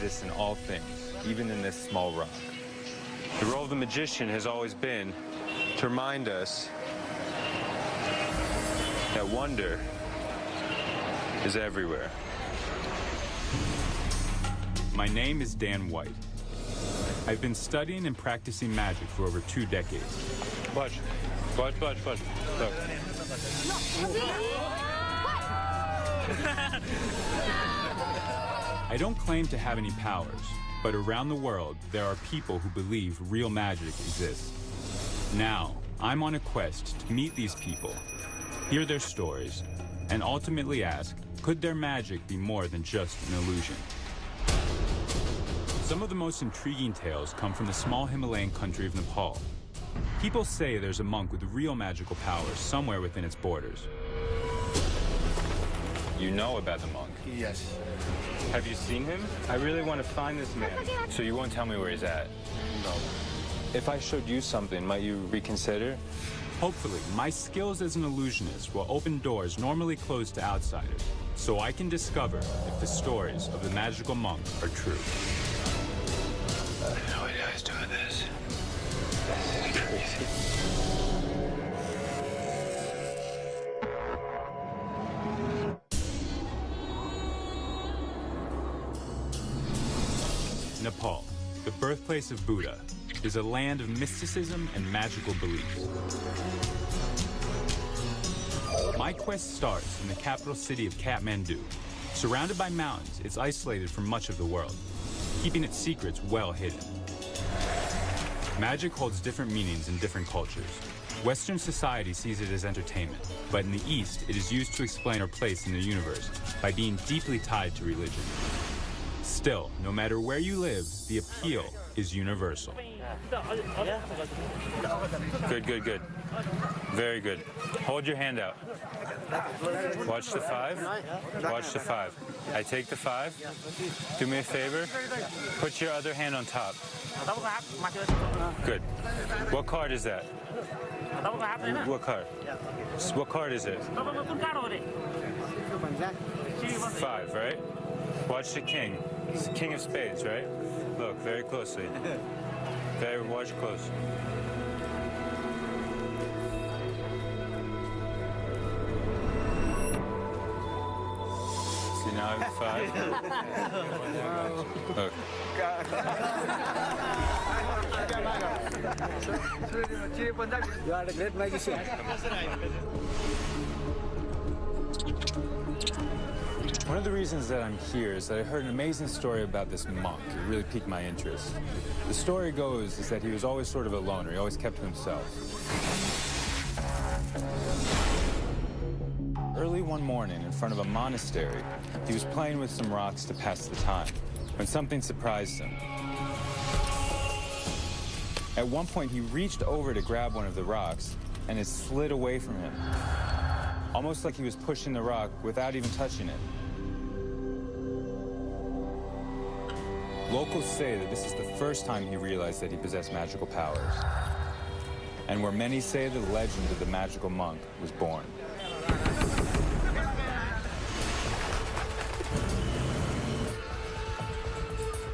exists in all things, even in this small rock. The role of the magician has always been to remind us that wonder is everywhere. My name is Dan White. I've been studying and practicing magic for over 2 decades. Watch. Look. I don't claim to have any powers, but around the world, there are people who believe real magic exists. Now, I'm on a quest to meet these people, hear their stories, and ultimately ask, could their magic be more than just an illusion? Some of the most intriguing tales come from the small Himalayan country of Nepal. People say there's a monk with real magical powers somewhere within its borders. You know about the monk? Yes. Have you seen him? I really want to find this man. So you won't tell me where he's at? No. If I showed you something, might you reconsider? Hopefully, my skills as an illusionist will open doors normally closed to outsiders, so I can discover if the stories of the magical monk are true. I don't know what I was doing this. This is crazy. Nepal, the birthplace of Buddha, is a land of mysticism and magical beliefs. My quest starts in the capital city of Kathmandu. Surrounded by mountains, it's isolated from much of the world, keeping its secrets well hidden. Magic holds different meanings in different cultures. Western society sees it as entertainment, but in the East, it is used to explain our place in the universe by being deeply tied to religion. Still, no matter where you live, the appeal is universal. Good. Very good. Hold your hand out. Watch the 5. Watch the 5. I take the 5. Do me a favor. Put your other hand on top. Good. What card is that? What card? What card is it? 5, right? Watch the king. It's the king of spades, right? Look very closely. Watch close. See, now I have 5. Look. You are a great magician. One of the reasons that I'm here is that I heard an amazing story about this monk. It really piqued my interest. The story goes is that he was always sort of a loner. He always kept to himself. Early one morning, in front of a monastery, he was playing with some rocks to pass the time, when something surprised him. At one point, he reached over to grab one of the rocks, and it slid away from him, almost like he was pushing the rock without even touching it. Locals say that this is the first time he realized that he possessed magical powers, and where many say the legend of the magical monk was born.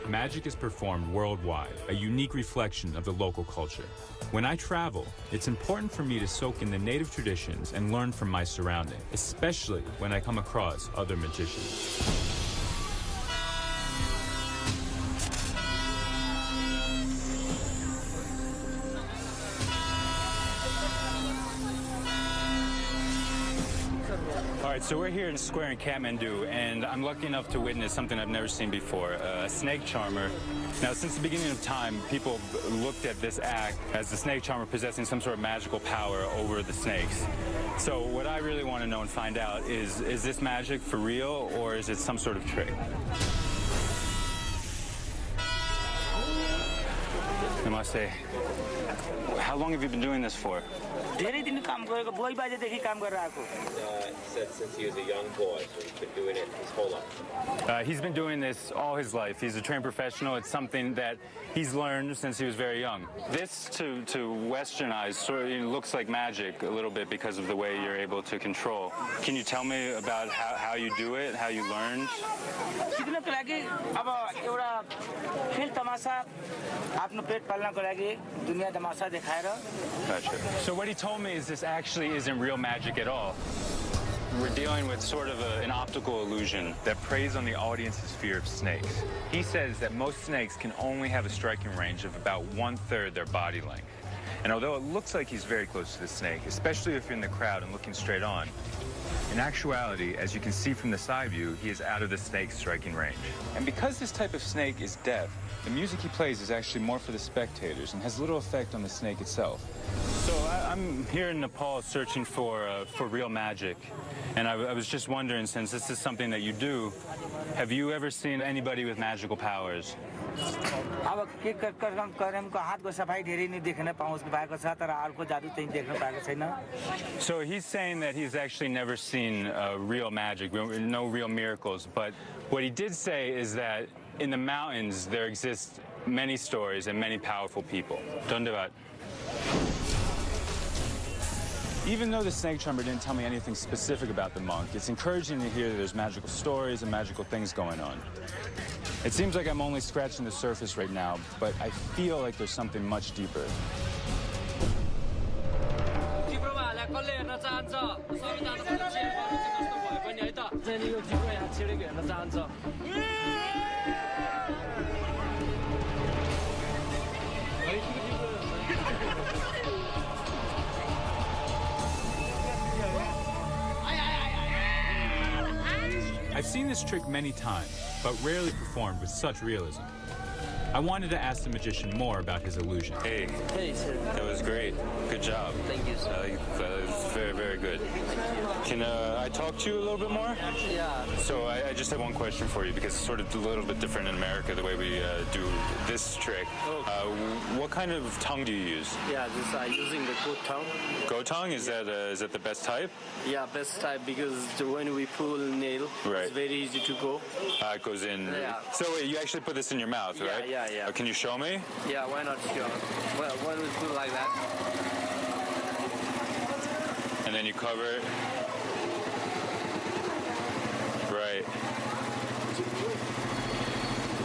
Magic is performed worldwide, a unique reflection of the local culture. When I travel, it's important for me to soak in the native traditions and learn from my surroundings, especially when I come across other magicians. All right, so we're here in a square in Kathmandu, and I'm lucky enough to witness something I've never seen before, a snake charmer. Now, since the beginning of time, people looked at this act as the snake charmer possessing some sort of magical power over the snakes. So what I really want to know and find out is this magic for real, or is it some sort of trick? Namaste. How long have you been doing this for? धेरै दिन काम गरेको 2 बजेदेखि काम गरेर आएको He said since he was a young boy, so he's been doing it his whole life. He's been doing this all his life. He's a trained professional. It's something that he's learned since he was very young. This, to Western eyes, sort of looks like magic a little bit because of the way you're able to control. Can you tell me about how you do it, how you learned? सिक्नको लागि अब एउटा खेल तमासा आफ्नो पेट पाल्नको लागि दुनिया तमासा देखाएर Gotcha. So what he told me is this actually isn't real magic at all. We're dealing with sort of an optical illusion that preys on the audience's fear of snakes. He says that most snakes can only have a striking range of about 1/3 their body length. And although it looks like he's very close to the snake, especially if you're in the crowd and looking straight on, in actuality, as you can see from the side view, he is out of the snake's striking range. And because this type of snake is deaf, the music he plays is actually more for the spectators and has little effect on the snake itself. So I'm here in Nepal searching for real magic. And I was just wondering, since this is something that you do, have you ever seen anybody with magical powers? अब के कर्मको हातको सफाई धेरै नै देख्न पाएको छ तर अर्को जादु चाहिँ देख्न पाएको छैन So he's saying that he's actually never seen real magic, no real miracles. But what he did say is that in the mountains there exist many stories and many powerful people. Dhanyavad. Even though the snake charmer didn't tell me anything specific about the monk, it's encouraging to hear that there's magical stories and magical things going on. It seems like I'm only scratching the surface right now, but I feel like there's something much deeper. I've seen this trick many times, but rarely performed with such realism. I wanted to ask the magician more about his illusion. Hey. Hey, sir. That was great. Good job. Thank you, sir. That was very, very good. Can I talk to you a little bit more? Yeah. So I just have one question for you, because it's sort of a little bit different in America, the way we do this trick. What kind of tongue do you use? Yeah, this using the goat tongue. Goat tongue? Is that the best type? Yeah, best type because when we pull nail, Right. it's very easy to go. It goes in. Yeah. So wait, you actually put this in your mouth, Yeah, right? yeah. Can you show me? Yeah, why not? Sure. Well, when we pull like that. And then you cover it. Right.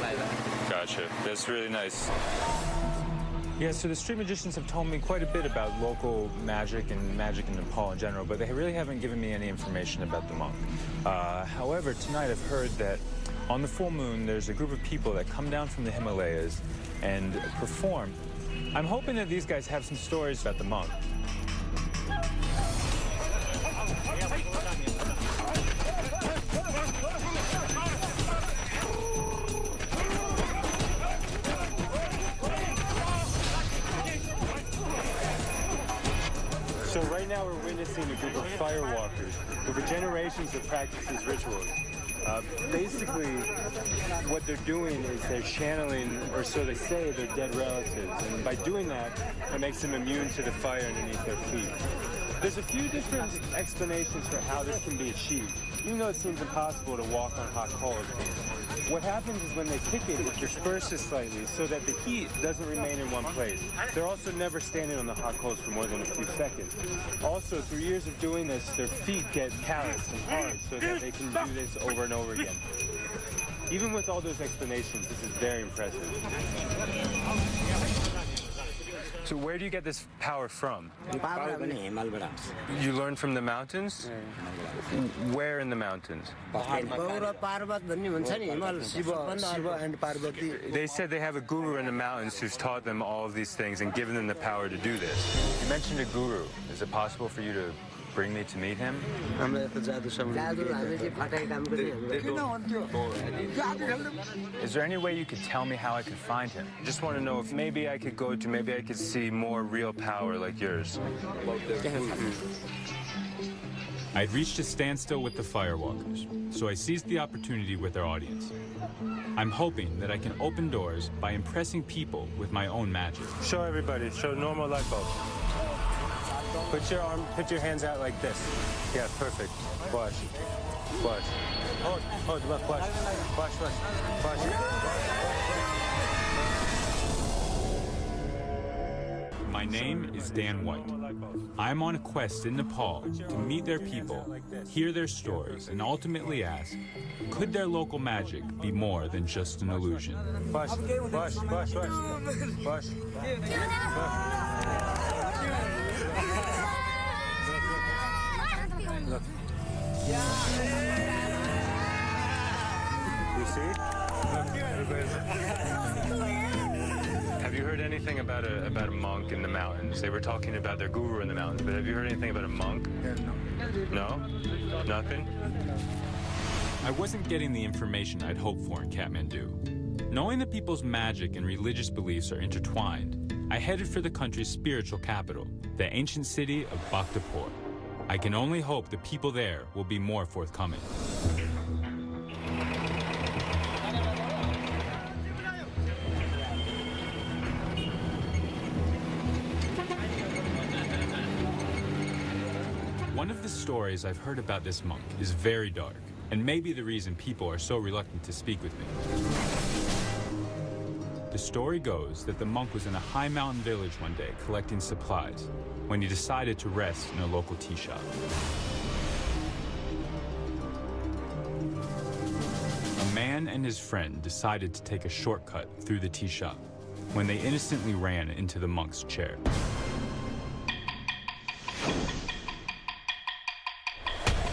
Like that. Gotcha. That's really nice. Yeah, so the street magicians have told me quite a bit about local magic and magic in Nepal in general, but they really haven't given me any information about the monk. However, tonight I've heard that on the full moon, there's a group of people that come down from the Himalayas and perform. I'm hoping that these guys have some stories about the monk. So right now we're witnessing a group of firewalkers who for generations have practiced these rituals. Basically, what they're doing is they're channeling, or so they say, their dead relatives. And by doing that, it makes them immune to the fire underneath their feet. There's a few different explanations for how this can be achieved, even though it seems impossible to walk on hot coals. What happens is when they kick it, it disperses slightly so that the heat doesn't remain in one place. They're also never standing on the hot coals for more than a few seconds. Also, through years of doing this, their feet get calloused and hard so that they can do this over and over again. Even with all those explanations, this is very impressive. So where do you get this power from? You learn from the mountains? Where in the mountains? They said they have a guru in the mountains who's taught them all of these things and given them the power to do this. You mentioned a guru. Is it possible for you to bring me to meet him? Is there any way you could tell me how I could find him? I just want to know if maybe I could see more real power like yours. I'd reached a standstill with the firewalkers, so I seized the opportunity with their audience. I'm hoping that I can open doors by impressing people with my own magic. Show everybody. Show normal light bulb. Put your hands out like this. Yeah, perfect. Watch. Watch. Hold, look, watch. Watch. My name is Dan White. I'm on a quest in Nepal to meet their people, hear their stories, and ultimately ask, could their local magic be more than just an illusion? Watch. Look. You see? Look, everybody. Have you heard anything about a monk in the mountains? They were talking about their guru in the mountains, but have you heard anything about a monk? No? Nothing? I wasn't getting the information I'd hoped for in Kathmandu. Knowing that people's magic and religious beliefs are intertwined, I headed for the country's spiritual capital, the ancient city of Bhaktapur. I can only hope the people there will be more forthcoming. One of the stories I've heard about this monk is very dark, and may be the reason people are so reluctant to speak with me. The story goes that the monk was in a high mountain village one day collecting supplies when he decided to rest in a local tea shop. A man and his friend decided to take a shortcut through the tea shop when they innocently ran into the monk's chair.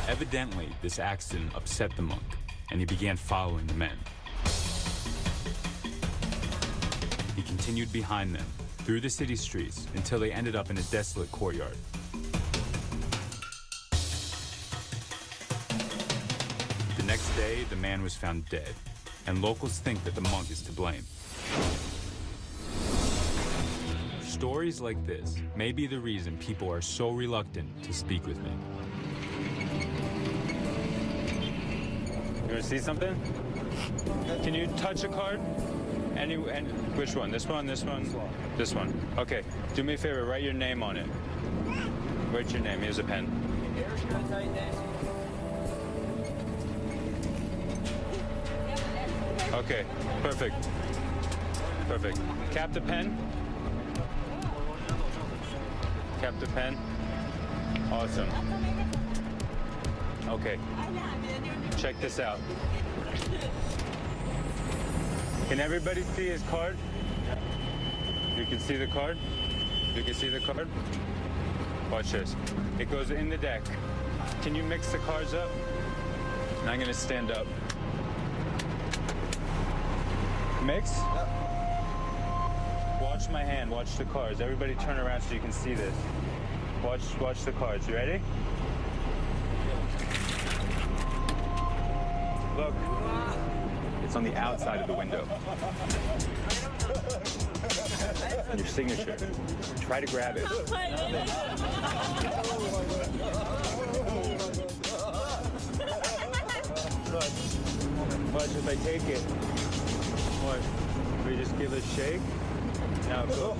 Evidently, this accident upset the monk, and he began following the men. He continued behind them, through the city streets, until they ended up in a desolate courtyard. The next day, the man was found dead, and locals think that the monk is to blame. Stories like this may be the reason people are so reluctant to speak with me. You want to see something? Can you touch a card? Which one? This one? This one? This one. Okay. Do me a favor. Write your name on it. Write your name. Here's a pen. Okay. Perfect. Perfect. Cap the pen. Cap the pen. Awesome. Okay. Check this out. Can everybody see his card? You can see the card? You can see the card? Watch this. It goes in the deck. Can you mix the cards up? And I'm gonna stand up. Mix? Watch my hand, watch the cards. Everybody turn around so you can see this. Watch the cards. You ready? Look. It's on the outside of the window. Your signature. Try to grab it. Watch if I take it. Watch. We just give it a shake. Now go.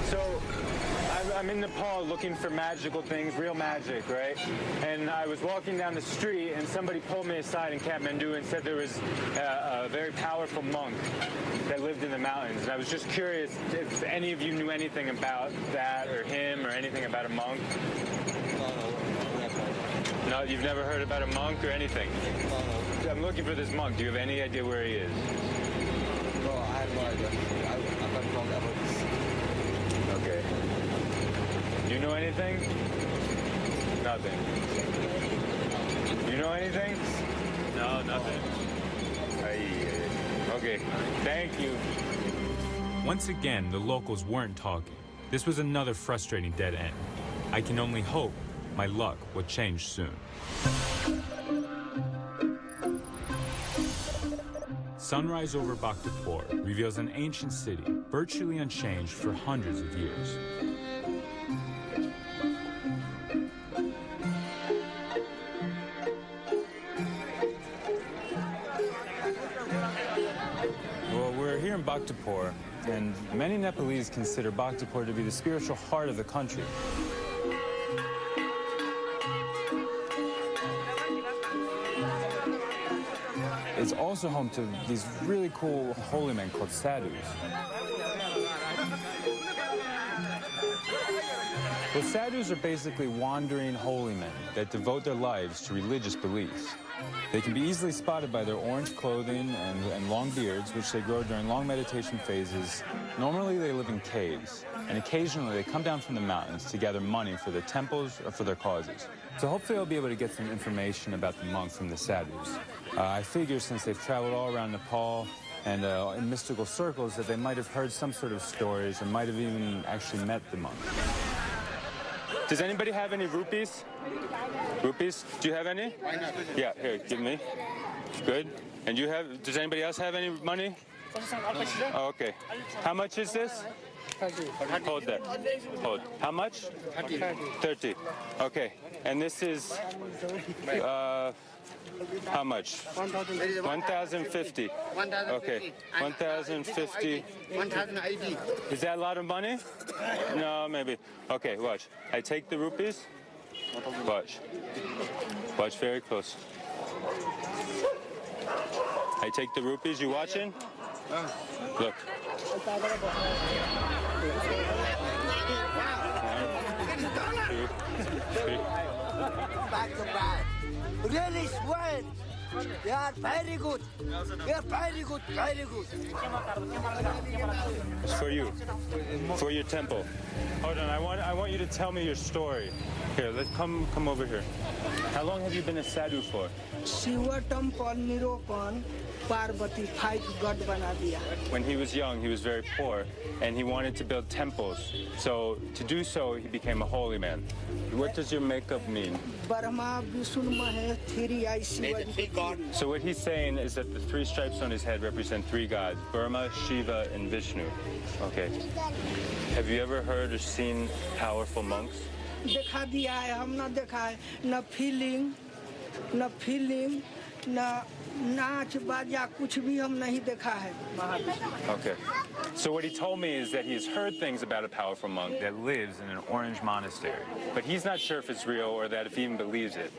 So, I'm in Nepal looking for magical things, real magic, right? And I was walking down the street and somebody pulled me aside in Kathmandu and said there was a very powerful monk that lived in the mountains. And I was just curious if any of you knew anything about that or him or anything about a monk. No, you've never heard about a monk or anything? I'm looking for this monk. Do you have any idea where he is? No, I have no idea. I'm not wrong about this. Okay. You know anything? Nothing. You know anything? No, nothing. Okay, thank you. Once again, the locals weren't talking. This was another frustrating dead end. I can only hope my luck will change soon. sunrise over Bhaktapur reveals an ancient city, virtually unchanged for hundreds of years. Well, we're here in Bhaktapur, and many Nepalese consider Bhaktapur to be the spiritual heart of the country. It's also home to these really cool holy men called sadhus. Well, sadhus are basically wandering holy men that devote their lives to religious beliefs. They can be easily spotted by their orange clothing and long beards, which they grow during long meditation phases. Normally, they live in caves, and occasionally they come down from the mountains to gather money for their temples or for their causes. So hopefully I'll be able to get some information about the monks from the sadhus. I figure since they've traveled all around Nepal and in mystical circles that they might have heard some sort of stories or might have even actually met the monk. Does anybody have any rupees? Rupees? Do you have any? Why not? Yeah, here, give me. Good. And you have, does anybody else have any money? Oh, okay. How much is this? 30. Hold there. Hold. How much? 30. 30. Okay. And this is, how much? 1,050. 1,050. Okay. 1,050. 1,080. Is that a lot of money? No, maybe. Okay, watch. I take the rupees. Watch. Watch very close. I take the rupees. You watching? Look. Back to back. Really sweet. They are very good. They are very good, very good. It's for you. For your temple. Hold on, I want you to tell me your story. Here, let's come over here. How long have you been a sadhu for? Shiva temple Niropan Parvati 5 god bana diya. When he was young, he was very poor, and he wanted to build temples. So to do so, he became a holy man. What does your makeup mean? Brahma, Vishnu, Mahesh, 3 I Shiva. So what he's saying is that the 3 stripes on his head represent 3 gods, Brahma, Shiva, and Vishnu. Okay. Have you ever heard or seen powerful monks? देखा दिया है हम ना देखा है ना feeling ना नाच बाजा कुछ भी हम नहीं देखा है Okay. So what he told me is that he's heard things about a powerful monk that lives in an orange monastery. But he's not sure if it's real or that if he even believes it.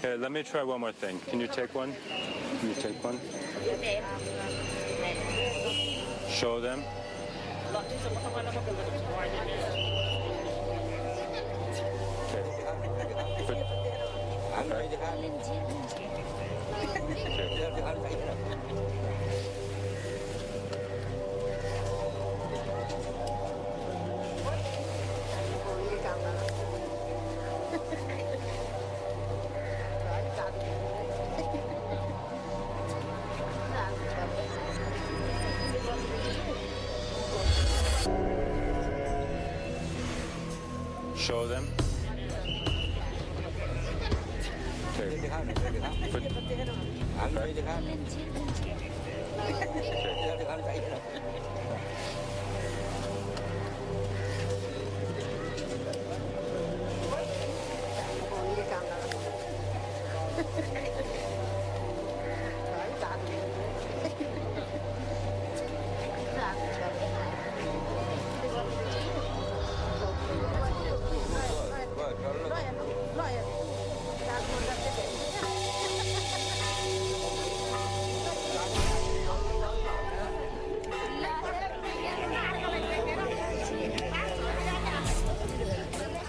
Here, let me try one more thing. Can you take one? Can you take one? Show them. Show them.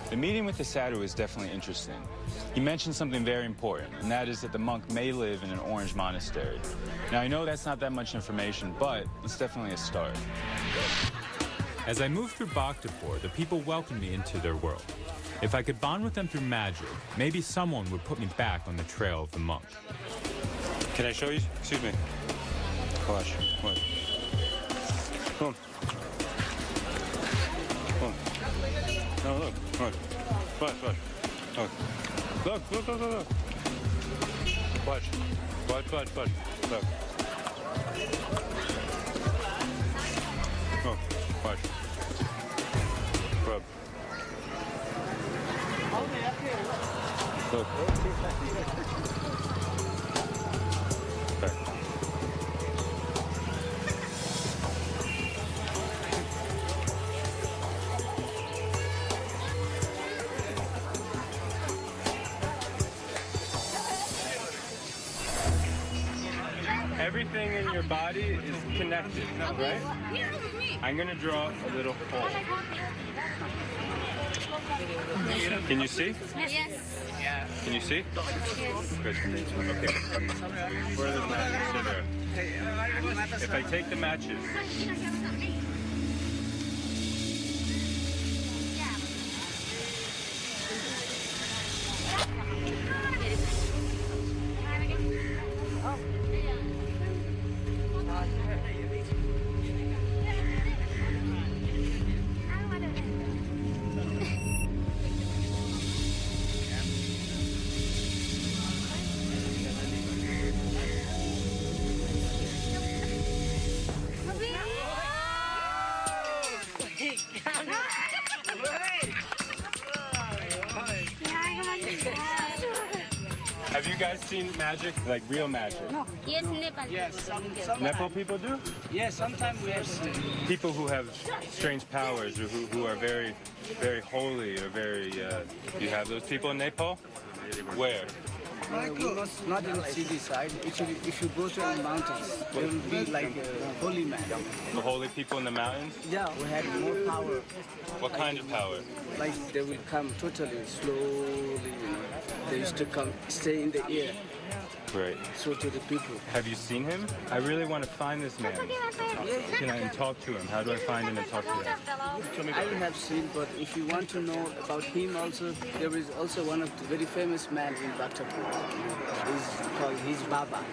The meeting with the sadhu is definitely interesting. He mentioned something very important, and that is that the monk may live in an orange monastery. Now, I know that's not that much information, but it's definitely a start. As I moved through Bhaktapur, the people welcomed me into their world. If I could bond with them through magic, maybe someone would put me back on the trail of the monk. Can I show you? Excuse me. Watch. Watch. Come on. Come on. No, look. Look. Watch. Watch. Look. Look. Look. Look. Look. Look. Watch. Watch. Watch. Watch. Look. Oh, watch. Rub. Look. Okay. Everything in your body is connected, right? I'm going to draw a little hole. Can you see? Yes. Can you see? Yes. Good. Okay. Where are the matches? There. If I take the matches, have you guys seen magic, like real magic? Yes, Nepal. Yes, Nepal people do? yes, sometimes we have seen. People who have strange powers or who are very, very holy or very, you have those people in Nepal? Where? Not in the city side. Actually, if you go to the mountains, there will be like a holy man. The holy people in the mountains? Yeah, we had more power. What kind of power? Like they will come totally slowly. You know, they used to come, stay in the air. Great. So to the people. Have you seen him? I really want to find this man. Can I talk to him? How do I find him and talk to him? I have seen, but if you want to know about him also, there is also one of the very famous men in Bhaktapur. He's called his Baba.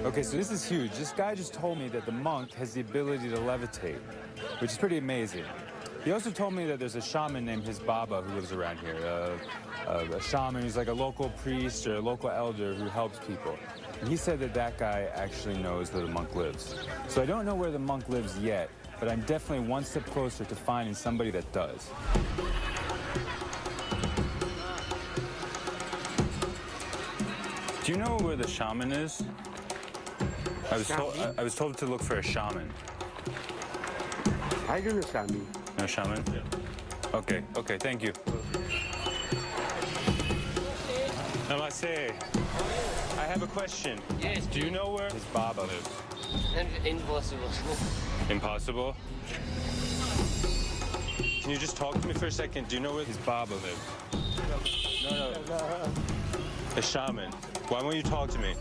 Okay, so this is huge. This guy just told me that the monk has the ability to levitate, which is pretty amazing. He also told me that there's a shaman named his Baba who lives around here. A shaman, he's like a local priest or a local elder who helps people. And he said that that guy actually knows where the monk lives. So I don't know where the monk lives yet, but I'm definitely one step closer to finding somebody that does. Do you know where the shaman is? I was told to look for a shaman. I don't know, Swami. No shaman? Okay, thank you. Namaste. I have a question. Yes. Do you know where his Baba lives? Impossible. Impossible? Can you just talk to me for a second? Do you know where his Baba lives? No. The shaman. Why won't you talk to me?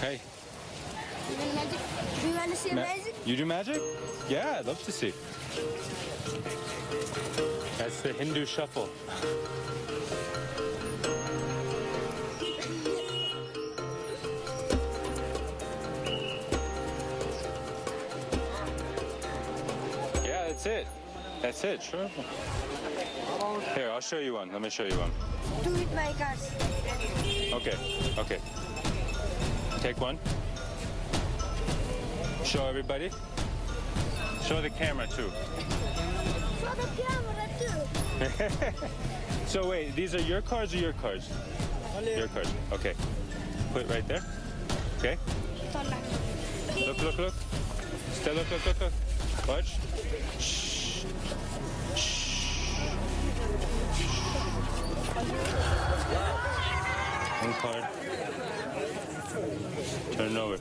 Hey. Do you want to see magic? You do magic? Yeah, I'd love to see. That's the Hindu shuffle. Yeah, that's it. That's it, sure. Here, I'll show you one. Let me show you one. Do it, my cards. Okay. Take one. Show everybody. Show the camera too. Show the camera too. So wait, these are your cards or your cards? Your cards. Okay. Put it right there. Okay. Look. Stay, look. Watch. Shh. One card. Turn it over.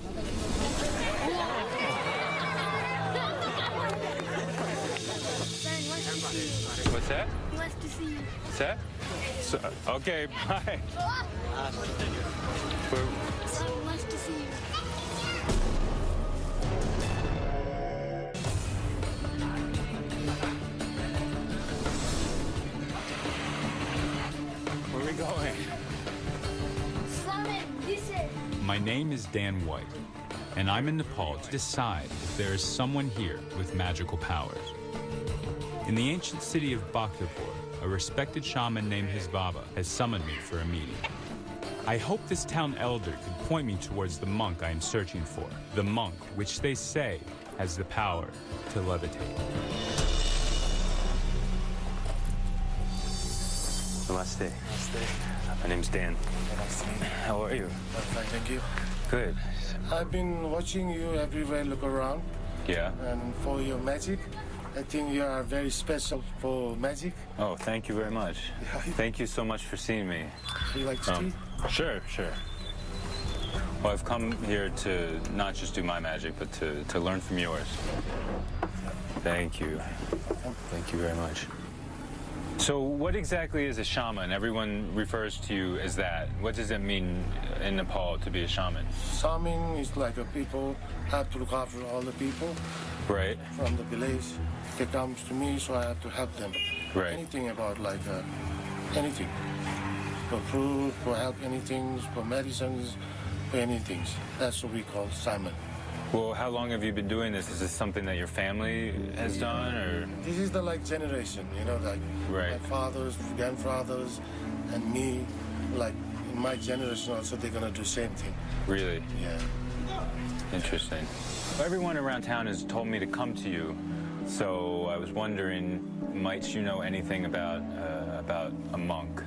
What's that? He wants to see you. What's that? So, okay, bye. Son wants to see you. Where are we going? My name is Dan White, and I'm in Nepal to decide if there is someone here with magical powers. In the ancient city of Bhaktapur, a respected shaman named his Baba has summoned me for a meeting. I hope this town elder could point me towards the monk I am searching for. The monk, which they say has the power to levitate. Namaste. My name's Dan. How are you? Fine, thank you. Good. I've been watching you everywhere, look around. Yeah? And for your magic, I think you are very special for magic. Oh, thank you very much. Yeah. Thank you so much for seeing me. You like tea? Sure. Well, I've come here to not just do my magic, but to learn from yours. Thank you. Thank you very much. So what exactly is a shaman? Everyone refers to you as that. What does it mean in Nepal to be a shaman? Shaman is like a people have to look after all the people. Right. From the village. They come to me, so I have to help them. Right. Anything about like anything. For food, for help, anything, for medicines, for anything. That's what we call shaman. Well, how long have you been doing this? Is this something that your family has done, or? This is the like generation, you know, like right. My fathers, grandfathers, and me. Like in my generation, also they're gonna do same thing. Really? Yeah. Interesting. Everyone around town has told me to come to you, so I was wondering, might you know anything about a monk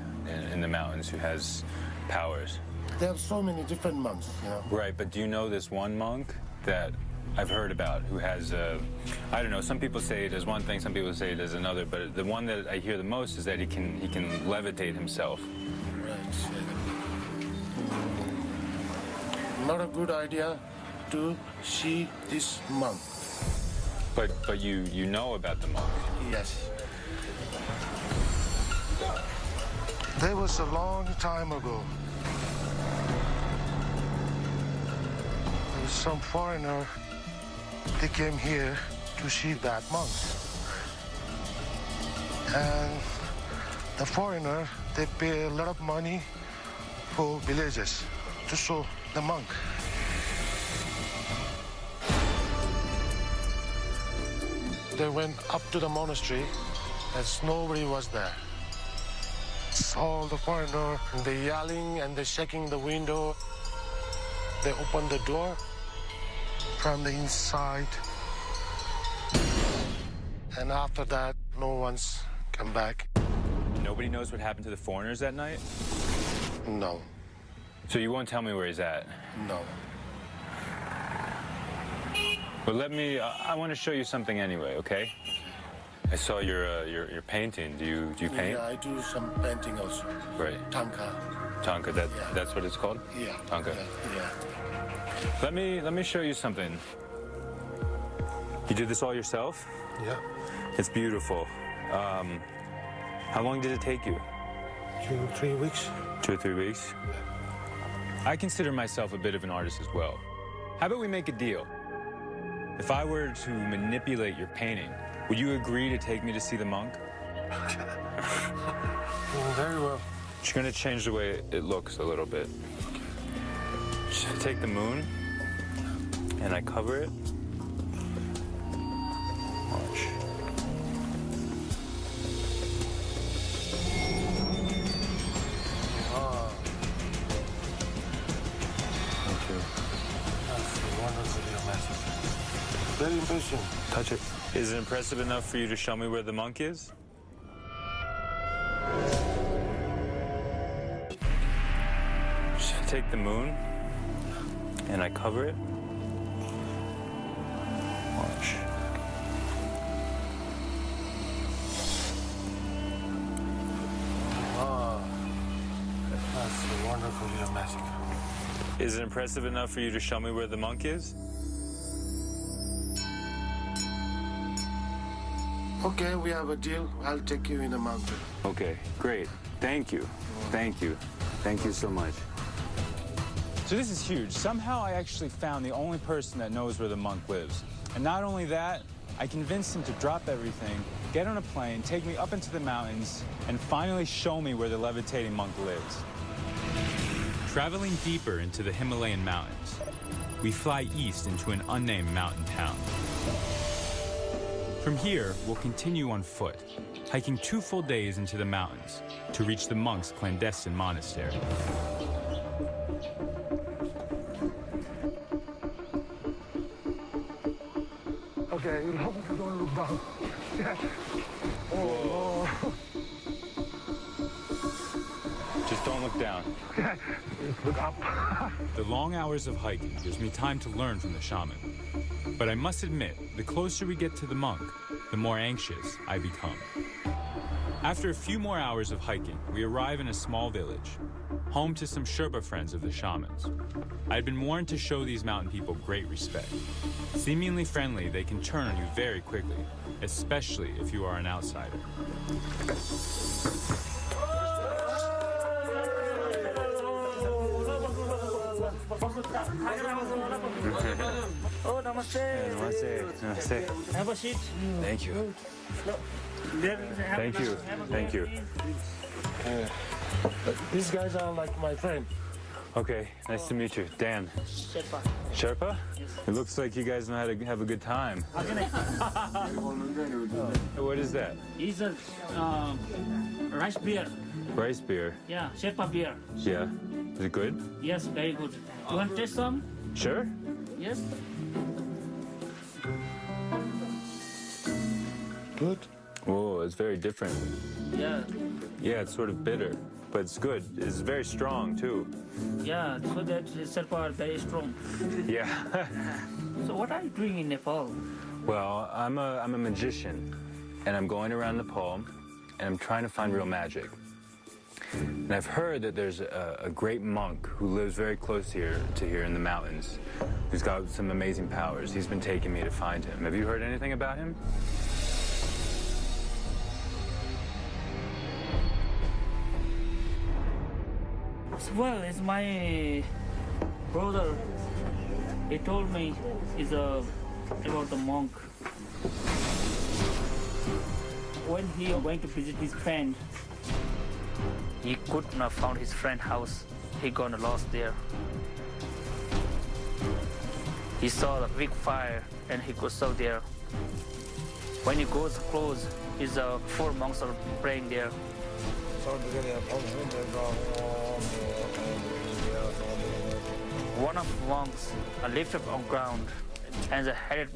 in the mountains who has powers? There are so many different monks, you know. Right, but do you know this one monk that I've heard about who has, I don't know, some people say he does one thing, some people say he does another, but the one that I hear the most is that he can levitate himself. Right. Not a good idea to see this monk. But you know about the monk? Yes. There was a long time ago. There was some foreigner. They came here to see that monk. And the foreigner, they pay a lot of money for villages to show the monk. They went up to the monastery, as nobody was there. All the foreigner, they yelling and they shaking the window. They opened the door from the inside. And after that, no one's come back. Nobody knows what happened to the foreigners that night? No. So you won't tell me where he's at? No. But let me, I want to show you something anyway, okay? I saw your painting. Do you paint? Yeah, I do some painting also. Right. Tanka. Tanka, that's what it's called? Yeah. Tanka. Yeah. Let me show you something. You did this all yourself? Yeah. It's beautiful. How long did it take you? 2 or 3 weeks. 2 or 3 weeks? Yeah. I consider myself a bit of an artist as well. How about we make a deal? If I were to manipulate your painting, would you agree to take me to see the monk? Very well. Just gonna change the way it looks a little bit. Just take the moon, and I cover it. Watch. Oh. Thank you. That's wonderful, magic. Very impressive. Touch it. Is it impressive enough for you to show me where the monk is? Just take the moon, and I cover it. Watch. Oh, that's wonderful, your magic. Is it impressive enough for you to show me where the monk is? Okay, we have a deal. I'll take you in the mountain. Okay, great. Thank you. Thank you. Thank you so much. So this is huge. Somehow I actually found the only person that knows where the monk lives. And not only that, I convinced him to drop everything, get on a plane, take me up into the mountains, and finally show me where the levitating monk lives. Traveling deeper into the Himalayan mountains, we fly east into an unnamed mountain town. From here, we'll continue on foot, hiking 2 full days into the mountains to reach the monks' clandestine monastery. Okay, you don't look down. Oh, Just don't look down. look up. The long hours of hiking gives me time to learn from the shaman. But I must admit, the closer we get to the monk, the more anxious I become. After a few more hours of hiking, we arrive in a small village, home to some Sherpa friends of the shamans. I had been warned to show these mountain people great respect. Seemingly friendly, they can turn on you very quickly, especially if you are an outsider. Oh, namaste. Namaste. Have a seat. Thank you. Thank you. Thank you. These guys are like my friend. Okay, nice to meet you. Dan. Sherpa. Sherpa? It looks like you guys know how to have a good time. What is that? It's a rice beer. Rice beer. Yeah, Sherpa beer. Yeah. Is it good? Yes, very good. You want to taste some? Sure. Yes. Good. Whoa, it's very different. Yeah. Yeah, it's sort of bitter, but it's good. It's very strong too. Yeah, so that Sherpa are very strong. Yeah. So what are you doing in Nepal? Well, I'm a magician, and I'm going around Nepal, and I'm trying to find real magic. And I've heard that there's a great monk who lives very close here in the mountains, who's got some amazing powers. He's been taking me to find him. Have you heard anything about him? Well, it's my brother. He told me it's about the monk. When he went to visit his friend, he could not found his friend's house. He got lost there. He saw the big fire and he goes out there. When he goes close, is 4 monks are praying there. One of the monks lifted up on ground and headed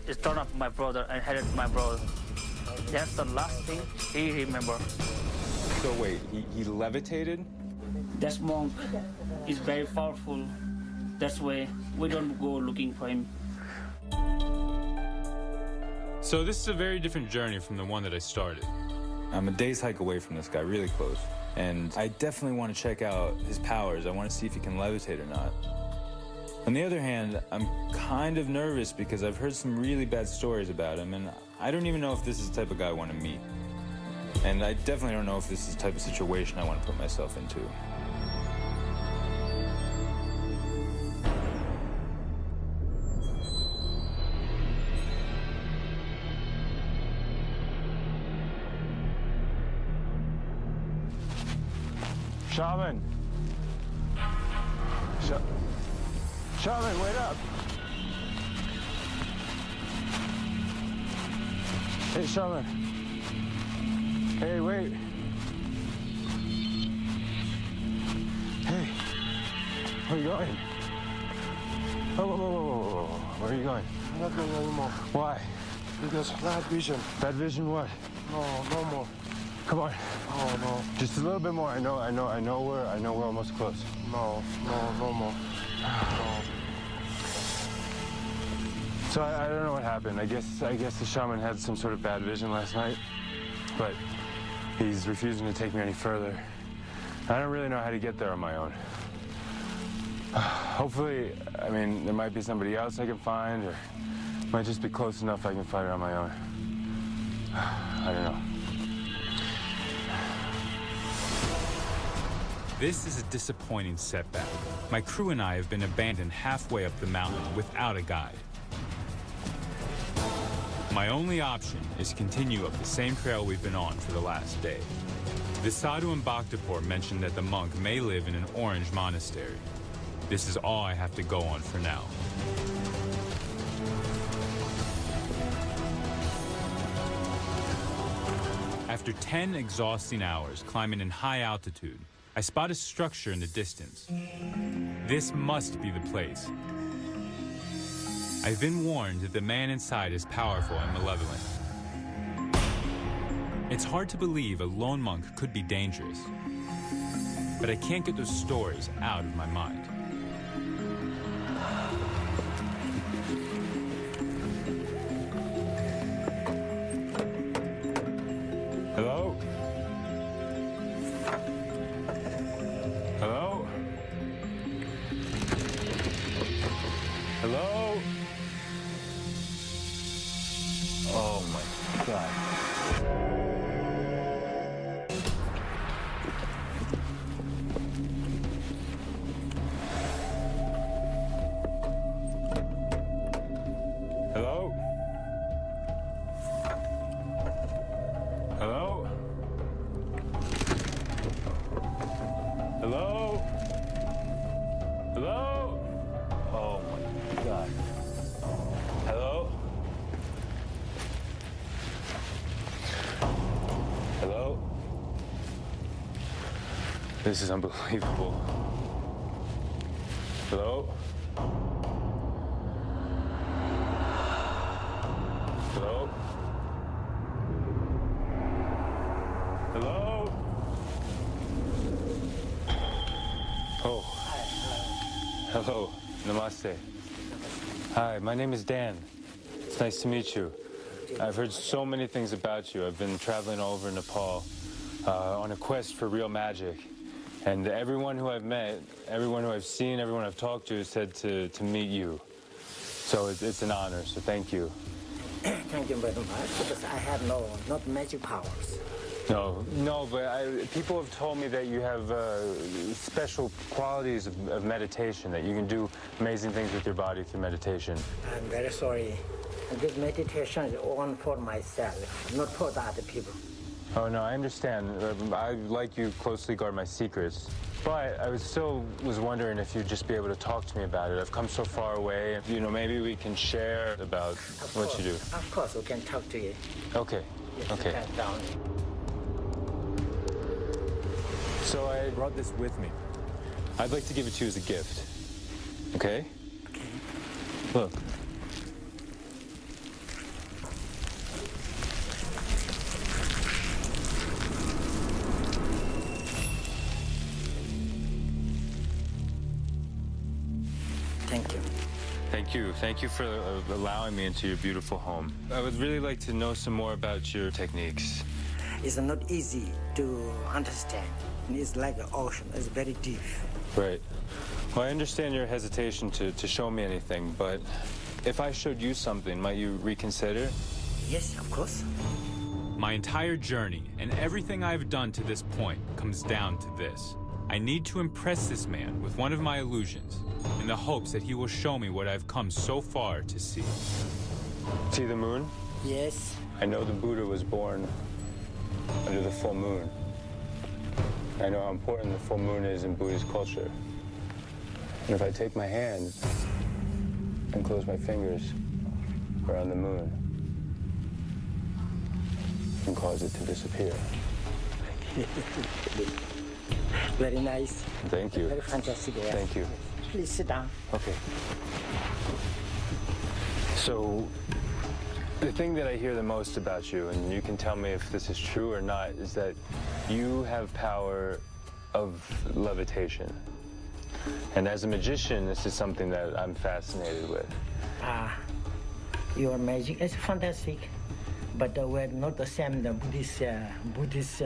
is turned up my brother and headed my brother. That's the last thing he remember. So wait, he levitated? That monk is very powerful. That's why we don't go looking for him. So this is a very different journey from the one that I started. I'm a day's hike away from this guy, really close. And I definitely want to check out his powers. I want to see if he can levitate or not. On the other hand, I'm kind of nervous because I've heard some really bad stories about him, and I don't even know if this is the type of guy I want to meet. And I definitely don't know if this is the type of situation I want to put myself into. Shaman! Shaman, wait up! Hey, Shaman. Hey, wait. Hey, where are you going? Whoa. Where are you going? I'm not going anymore. Why? Because bad vision. Bad vision what? No more. Come on. Oh, no. Just a little bit more. I know we're almost close. No more. No. So I don't know what happened. I guess the shaman had some sort of bad vision last night, but he's refusing to take me any further. I don't really know how to get there on my own. Hopefully, I mean, there might be somebody else I can find, or it might just be close enough I can fight it on my own. I don't know. This is a disappointing setback. My crew and I have been abandoned halfway up the mountain without a guide. My only option is to continue up the same trail we've been on for the last day. The sadhu in Bhaktapur mentioned that the monk may live in an orange monastery. This is all I have to go on for now. After 10 exhausting hours climbing in high altitude, I spot a structure in the distance. This must be the place. I've been warned that the man inside is powerful and malevolent. It's hard to believe a lone monk could be dangerous, but I can't get those stories out of my mind. Hello? Hello? Hello? Oh my God. Hello? Hello? Hello? Hello? Oh my God. Hello? Hello? This is unbelievable. Hello? Hello? Hello? Oh. Hello. Namaste. Hi, my name is Dan. It's nice to meet you. I've heard so many things about you. I've been traveling all over Nepal on a quest for real magic. And everyone who I've met, everyone who I've seen, everyone I've talked to said to meet you. So it's an honor, so thank you. Thank you very much, because I have not magic powers. No, but people have told me that you have special qualities of meditation, that you can do amazing things with your body through meditation. I'm very sorry. This meditation is only for myself, not for the other people. Oh, no, I understand. I like you closely guard my secrets. But I was wondering if you'd just be able to talk to me about it. I've come so far away. You know, maybe we can share about what you do. Of course, we can talk to you. Okay. Yes, Okay. you can down. So I brought this with me. I'd like to give it to you as a gift. Okay? Okay. Look. Thank you. Thank you. Thank you for allowing me into your beautiful home. I would really like to know some more about your techniques. It's not easy to understand. It's like an ocean. It's very deep. Right. Well, I understand your hesitation to show me anything, but if I showed you something, might you reconsider? Yes, of course. My entire journey and everything I've done to this point comes down to this. I need to impress this man with one of my illusions in the hopes that he will show me what I've come so far to see. See the moon? Yes. I know the Buddha was born under the full moon. I know how important the full moon is in Buddhist culture. And if I take my hand and close my fingers around the moon and cause it to disappear. Very nice. Thank you. Very fantastic. Yes. Thank you. Please sit down. Okay. So, the thing that I hear the most about you, and you can tell me if this is true or not, is that you have power of levitation. And as a magician, this is something that I'm fascinated with. Your magic is fantastic, but we're not the same the Buddhist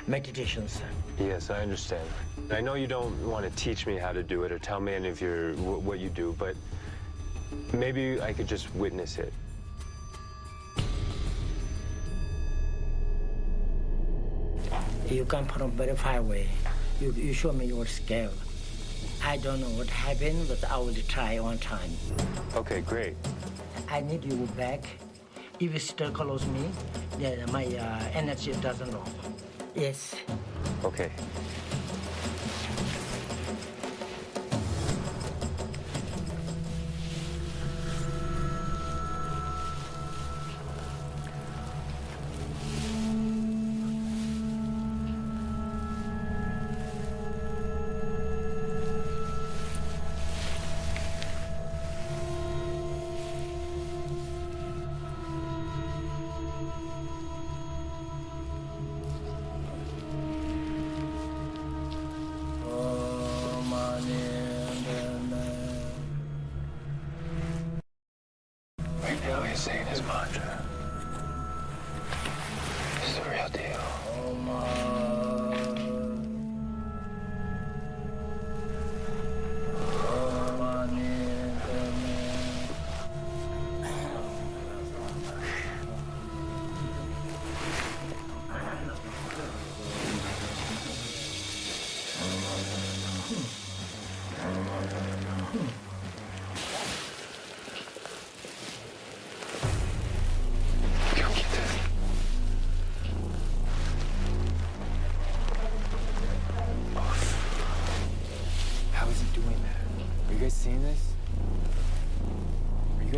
meditations. Yes, I understand. I know you don't want to teach me how to do it or tell me any of what you do, but maybe I could just witness it. You come from very far away. You show me your skill. I don't know what happened, but I will try one time. Okay, great. I need you back. If you still close me, then my energy doesn't go. Yes. Okay.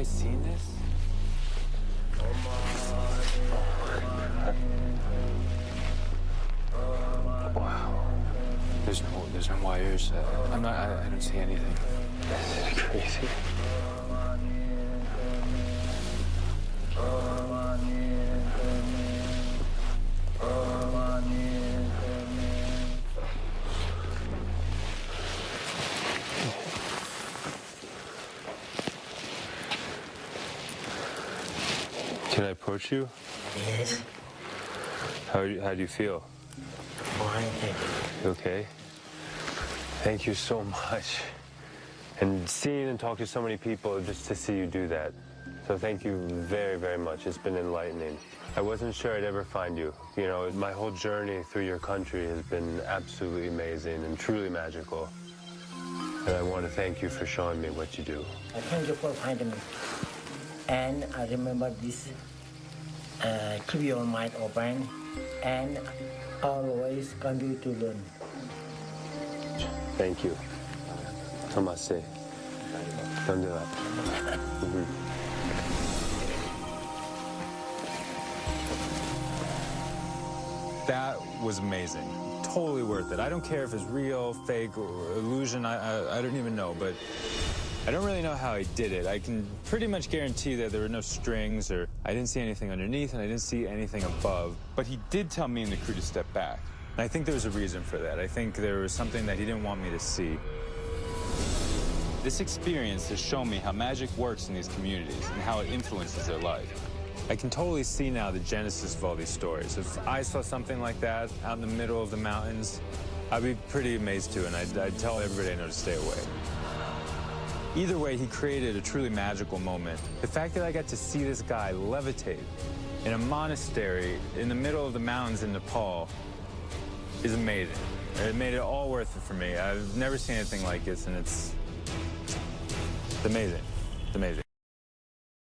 guys seen this? Wow. There's no wires. I don't see anything. This is crazy. Can I approach you? Yes. How do you feel? Fine, thank you. You okay? Thank you so much. And seeing and talking to so many people just to see you do that. So thank you very, very much. It's been enlightening. I wasn't sure I'd ever find you. You know, my whole journey through your country has been absolutely amazing and truly magical. And I want to thank you for showing me what you do. I thank you for finding me. And I remember this, keep your mind open and always continue to learn. Thank you. Tomase. Don't do that. That was amazing. Totally worth it. I don't care if it's real, fake, or illusion. I don't even know, but I don't really know how he did it. I can pretty much guarantee that there were no strings, or I didn't see anything underneath, and I didn't see anything above. But he did tell me and the crew to step back. And I think there was a reason for that. I think there was something that he didn't want me to see. This experience has shown me how magic works in these communities and how it influences their life. I can totally see now the genesis of all these stories. If I saw something like that out in the middle of the mountains, I'd be pretty amazed too, and I'd tell everybody I know to stay away. Either way, he created a truly magical moment. The fact that I got to see this guy levitate in a monastery in the middle of the mountains in Nepal is amazing. It made it all worth it for me. I've never seen anything like this, and it's amazing. It's amazing.